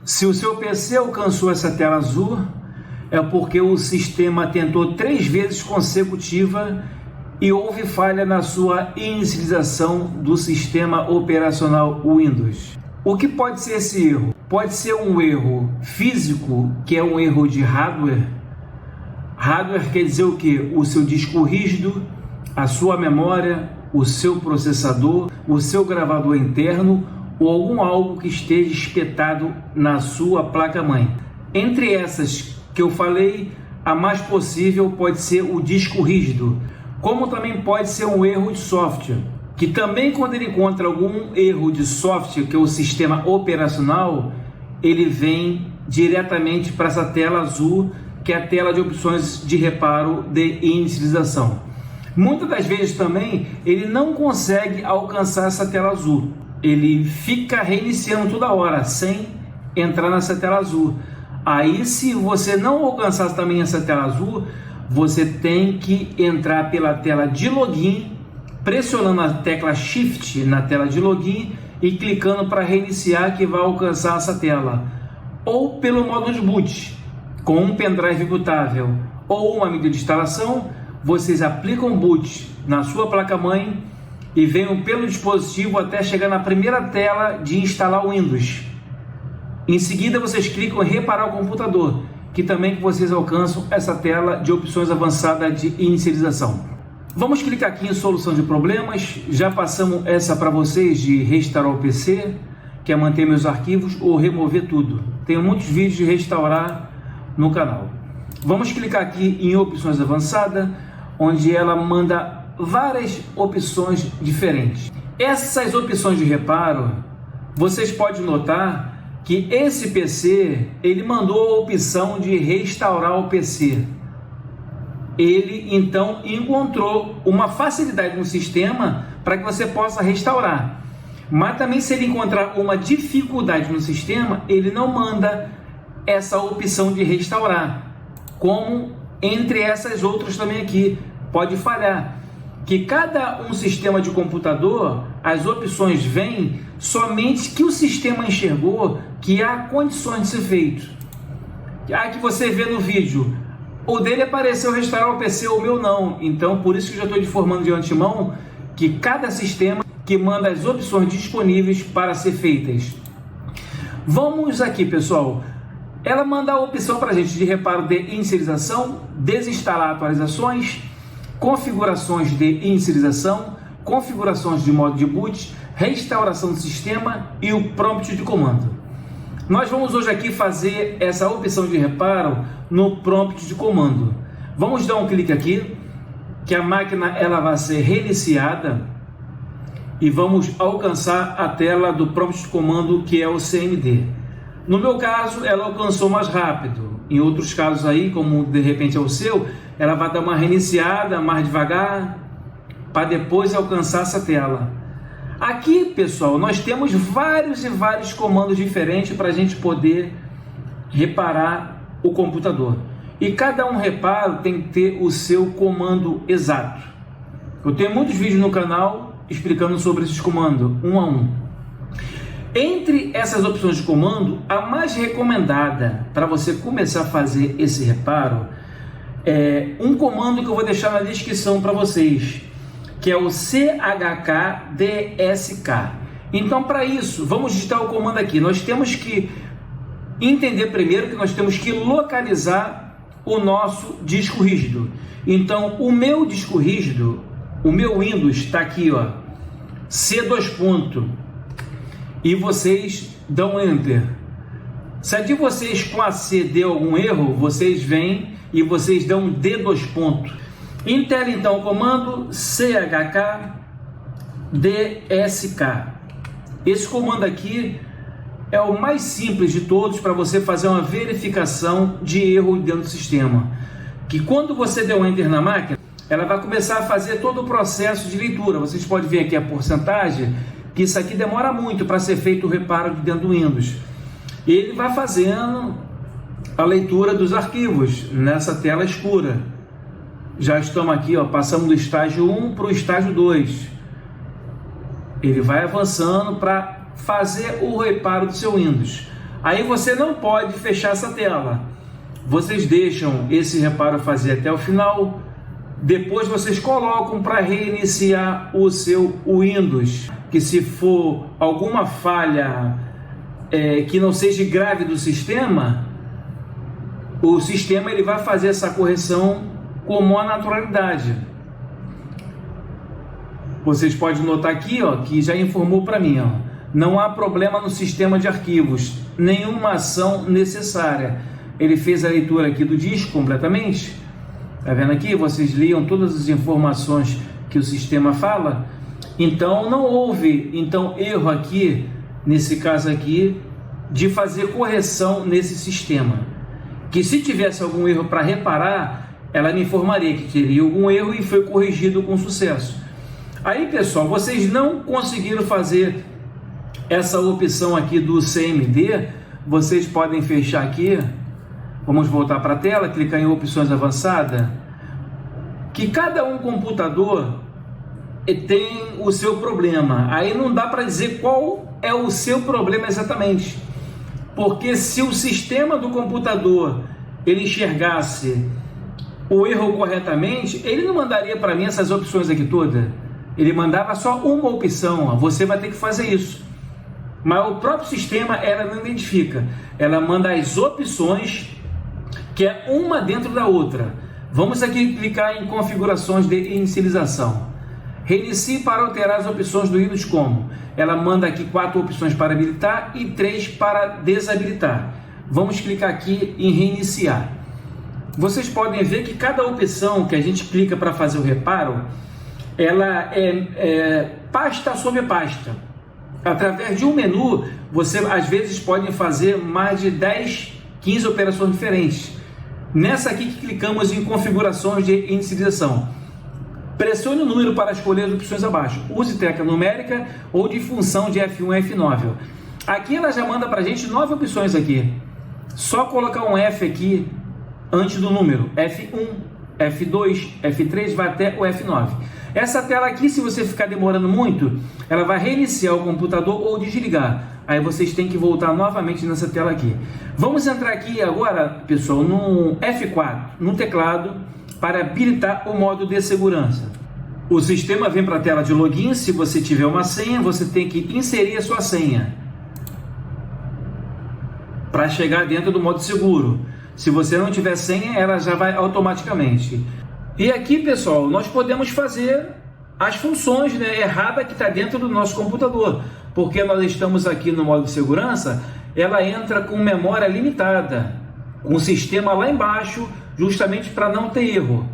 Se o seu PC alcançou essa tela azul, é porque o sistema tentou 3 vezes consecutiva e houve falha na sua inicialização do sistema operacional Windows. O que pode ser esse erro? Pode ser um erro físico, que é um erro de hardware. Hardware quer dizer o que? O seu disco rígido, a sua memória, o seu processador, o seu gravador interno ou algum algo que esteja espetado na sua placa-mãe. Entre essas que eu falei, a mais possível pode ser o disco rígido, como também pode ser um erro de software, que também quando ele encontra algum erro de software, que é o sistema operacional, ele vem diretamente para essa tela azul, que é a tela de opções de reparo de inicialização. Muitas das vezes também ele não consegue alcançar essa tela azul. Ele fica reiniciando toda hora, sem entrar nessa tela azul. Aí, se você não alcançar também essa tela azul, você tem que entrar pela tela de login, pressionando a tecla Shift na tela de login e clicando para reiniciar, que vai alcançar essa tela. Ou pelo modo de boot, com um pendrive bootável ou uma mídia de instalação, vocês aplicam boot na sua placa-mãe e venham pelo dispositivo até chegar na primeira tela de instalar o Windows. Em seguida, vocês clicam em reparar o computador, que também vocês alcançam essa tela de opções avançadas de inicialização. Vamos clicar aqui em solução de problemas. Já passamos essa para vocês de restaurar o PC, que é manter meus arquivos ou remover tudo. Tenho muitos vídeos de restaurar no canal. Vamos clicar aqui em opções avançadas, onde ela manda várias opções diferentes. Essas opções de reparo, vocês podem notar que esse PC, ele mandou a opção de restaurar o PC. Ele então encontrou uma facilidade no sistema para que você possa restaurar. Mas também, se ele encontrar uma dificuldade no sistema, ele não manda essa opção de restaurar, como entre essas outras também aqui pode falhar, que cada um sistema de computador, as opções vêm somente que o sistema enxergou que há condições de ser feito. Aqui você vê no vídeo, o dele apareceu restaurar o PC, o meu não. Então, por isso que eu já estou informando de antemão que cada sistema que manda as opções disponíveis para ser feitas. Vamos aqui, pessoal. Ela manda a opção para a gente de reparo de inicialização, desinstalar atualizações, configurações de inicialização, configurações de modo de boot, restauração do sistema e o prompt de comando. Nós vamos hoje aqui fazer essa opção de reparo no prompt de comando. Vamos dar um clique aqui, que a máquina ela vai ser reiniciada e vamos alcançar a tela do prompt de comando, que é o CMD. No meu caso, ela alcançou mais rápido. Em outros casos aí, como de repente é o seu, ela vai dar uma reiniciada mais devagar para depois alcançar essa tela. Aqui, pessoal, nós temos vários comandos diferentes para a gente poder reparar o computador. E cada um reparo tem que ter o seu comando exato. Eu tenho muitos vídeos no canal explicando sobre esses comandos, um a um. Entre essas opções de comando, a mais recomendada para você começar a fazer esse reparo é um comando que eu vou deixar na descrição para vocês, que é o CHKDSK. Então, para isso, vamos digitar o comando aqui. Nós temos que entender primeiro que nós temos que localizar o nosso disco rígido. Então, o meu disco rígido, o meu Windows está aqui, ó, C2. E vocês dão Enter. Se a de vocês com a C deu algum erro, vocês vêm e vocês dão D2. Em tela, então, o comando CHKDSK. Esse comando aqui é o mais simples de todos para você fazer uma verificação de erro dentro do sistema. Que quando você der um Enter na máquina, ela vai começar a fazer todo o processo de leitura. Vocês podem ver aqui a porcentagem, que isso aqui demora muito para ser feito o reparo de dentro do Windows. Ele vai fazendo a leitura dos arquivos nessa tela escura. Já estamos aqui, ó, passamos do estágio 1 para o estágio 2. Ele vai avançando para fazer o reparo do seu Windows. Aí você não pode fechar essa tela. Vocês deixam esse reparo fazer até o final. Depois vocês colocam para reiniciar o seu Windows. Que se for alguma falha que não seja grave do sistema, o sistema ele vai fazer essa correção com maior naturalidade. Vocês podem notar aqui, ó, que já informou para mim, ó, não há problema no sistema de arquivos, nenhuma ação necessária. Ele fez a leitura aqui do disco completamente. Tá vendo aqui? Vocês liam todas as informações que o sistema fala. Então não houve erro aqui, nesse caso aqui, de fazer correção nesse sistema. Que se tivesse algum erro para reparar, ela me informaria que teria algum erro e foi corrigido com sucesso. Aí, pessoal, vocês não conseguiram fazer essa opção aqui do CMD, vocês podem fechar aqui. Vamos voltar para a tela, clicar em opções avançadas. Que cada computador tem o seu problema. Aí não dá para dizer qual é o seu problema exatamente. Porque se o sistema do computador ele enxergasse o erro corretamente, ele não mandaria para mim essas opções aqui todas. Ele mandava só uma opção, ó, você vai ter que fazer isso. Mas o próprio sistema ela não identifica. Ela manda as opções, que é uma dentro da outra. Vamos aqui clicar em configurações de inicialização. Reinicie para alterar as opções do Windows como. Ela manda aqui 4 opções para habilitar e 3 para desabilitar. Vamos clicar aqui em reiniciar. Vocês podem ver que cada opção que a gente clica para fazer o reparo, ela é pasta sobre pasta. Através de um menu, você às vezes pode fazer mais de 10, 15 operações diferentes. Nessa aqui que clicamos em configurações de inicialização. Pressione o número para escolher as opções abaixo. Use tecla numérica ou de função de F1 e F9. Aqui ela já manda para a gente 9 opções aqui. Só colocar um F aqui antes do número. F1, F2, F3, vai até o F9. Essa tela aqui, se você ficar demorando muito, ela vai reiniciar o computador ou desligar. Aí vocês têm que voltar novamente nessa tela aqui. Vamos entrar aqui agora, pessoal, no F4, no teclado, para habilitar o modo de segurança. O sistema vem para a tela de login. Se você tiver uma senha, você tem que inserir a sua senha para chegar dentro do modo seguro. Se você não tiver senha, ela já vai automaticamente. E aqui, pessoal, nós podemos fazer as funções, né, erradas que está dentro do nosso computador. Porque nós estamos aqui no modo de segurança, ela entra com memória limitada, com o sistema lá embaixo, justamente para não ter erro.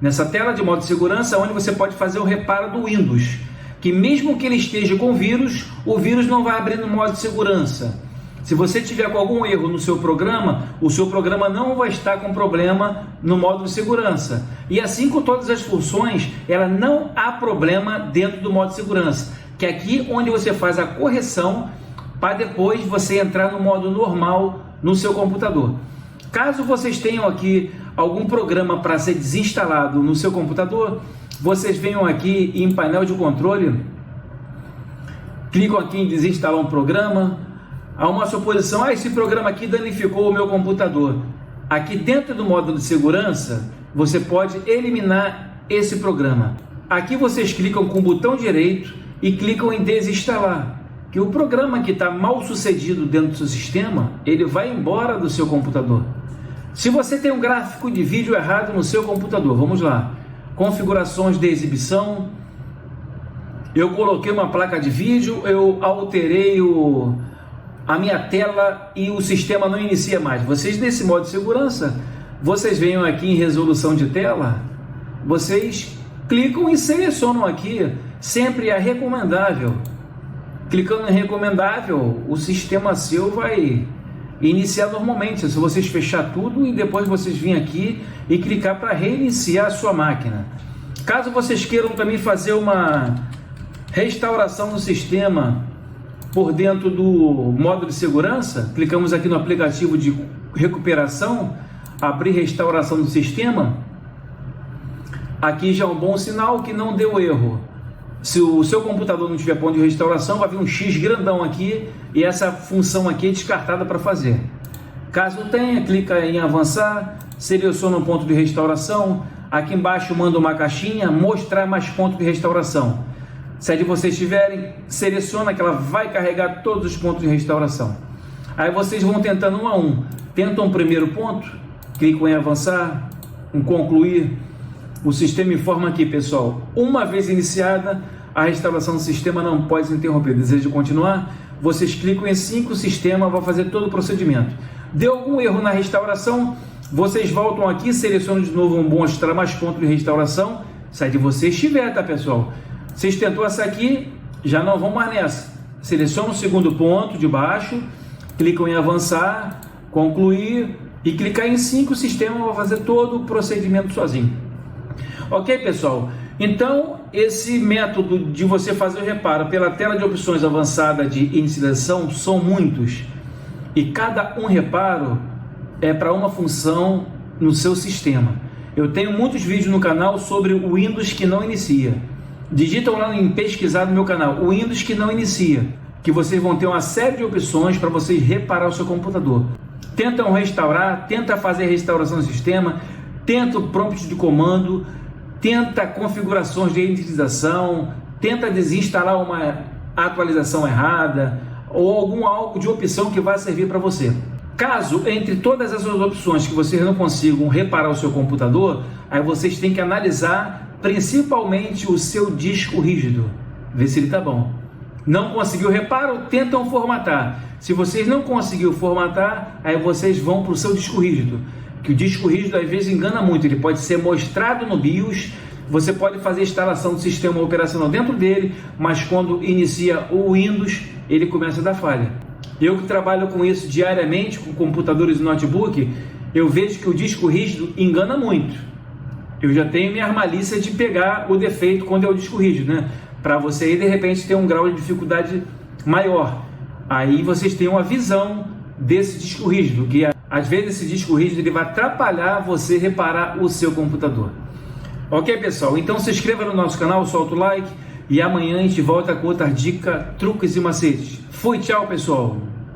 Nessa tela de modo de segurança, onde você pode fazer o reparo do Windows, que mesmo que ele esteja com vírus, o vírus não vai abrir no modo de segurança. Se você tiver com algum erro no seu programa, o seu programa não vai estar com problema no modo de segurança. E assim com todas as funções, ela não há problema dentro do modo de segurança, que é aqui onde você faz a correção para depois você entrar no modo normal no seu computador. Caso vocês tenham aqui algum programa para ser desinstalado no seu computador, vocês venham aqui em painel de controle, clicam aqui em desinstalar um programa. Há uma suposição, esse programa aqui danificou o meu computador. Aqui dentro do módulo de segurança, você pode eliminar esse programa. Aqui vocês clicam com o botão direito e clicam em desinstalar. Que o programa que está mal sucedido dentro do seu sistema, ele vai embora do seu computador. Se você tem um gráfico de vídeo errado no seu computador, vamos lá. Configurações de exibição. Eu coloquei uma placa de vídeo, eu alterei a minha tela e o sistema não inicia mais. Vocês nesse modo de segurança, vocês venham aqui em resolução de tela, vocês clicam e selecionam aqui sempre a recomendável. Clicando em recomendável, o sistema seu vai iniciar normalmente. Se vocês fechar tudo e depois vocês virem aqui e clicar para reiniciar a sua máquina. Caso vocês queiram também fazer uma restauração do sistema por dentro do modo de segurança, clicamos aqui no aplicativo de recuperação, abrir restauração do sistema. Aqui já é um bom sinal que não deu erro. Se o seu computador não tiver ponto de restauração, vai vir um X grandão aqui e essa função aqui é descartada para fazer. Caso tenha, clica em avançar, seleciona um ponto de restauração, aqui embaixo manda uma caixinha, mostrar mais pontos de restauração. Se é de vocês tiverem, seleciona que ela vai carregar todos os pontos de restauração. Aí vocês vão tentando um a um. Tentam o primeiro ponto, clicam em avançar, em concluir. O sistema informa aqui, pessoal, uma vez iniciada, a restauração do sistema não pode ser interrompida. Deseja continuar? Vocês clicam em 5, o sistema vai fazer todo o procedimento. Deu algum erro na restauração, vocês voltam aqui, selecionam de novo um mostrar mais pontos de restauração, se é de vocês tiver, tá, pessoal? Vocês tentou essa aqui, já não vão mais nessa. Seleciona o segundo ponto de baixo, clicam em avançar, concluir e clicar em 5, o sistema vai fazer todo o procedimento sozinho. Ok, pessoal? Então, esse método de você fazer o reparo pela tela de opções avançada de inicialização são muitos. E cada um reparo é para uma função no seu sistema. Eu tenho muitos vídeos no canal sobre o Windows que não inicia. Digitam lá em pesquisar no meu canal, o Windows que não inicia, que vocês vão ter uma série de opções para vocês reparar o seu computador. Tentam restaurar, tenta fazer a restauração do sistema, tenta o prompt de comando, tenta configurações de inicialização, tenta desinstalar uma atualização errada ou algo de opção que vai servir para você. Caso entre todas essas opções que vocês não consigam reparar o seu computador, aí vocês têm que analisar principalmente o seu disco rígido, ver se ele está bom. Não conseguiu reparo, tentam formatar. Se vocês não conseguiram formatar, aí vocês vão para o seu disco rígido, que o disco rígido às vezes engana muito. Ele pode ser mostrado no BIOS, você pode fazer a instalação do sistema operacional dentro dele, mas quando inicia o Windows, ele começa a dar falha. Eu que trabalho com isso diariamente, com computadores e notebook, eu vejo que o disco rígido engana muito. Eu já tenho minha malícia de pegar o defeito quando é o disco rígido, né? Para você aí, de repente, ter um grau de dificuldade maior. Aí vocês têm uma visão desse disco rígido, que às vezes esse disco rígido ele vai atrapalhar você reparar o seu computador. Ok, pessoal? Então se inscreva no nosso canal, solta o like e amanhã a gente volta com outra dica, truques e macetes. Fui, tchau, pessoal!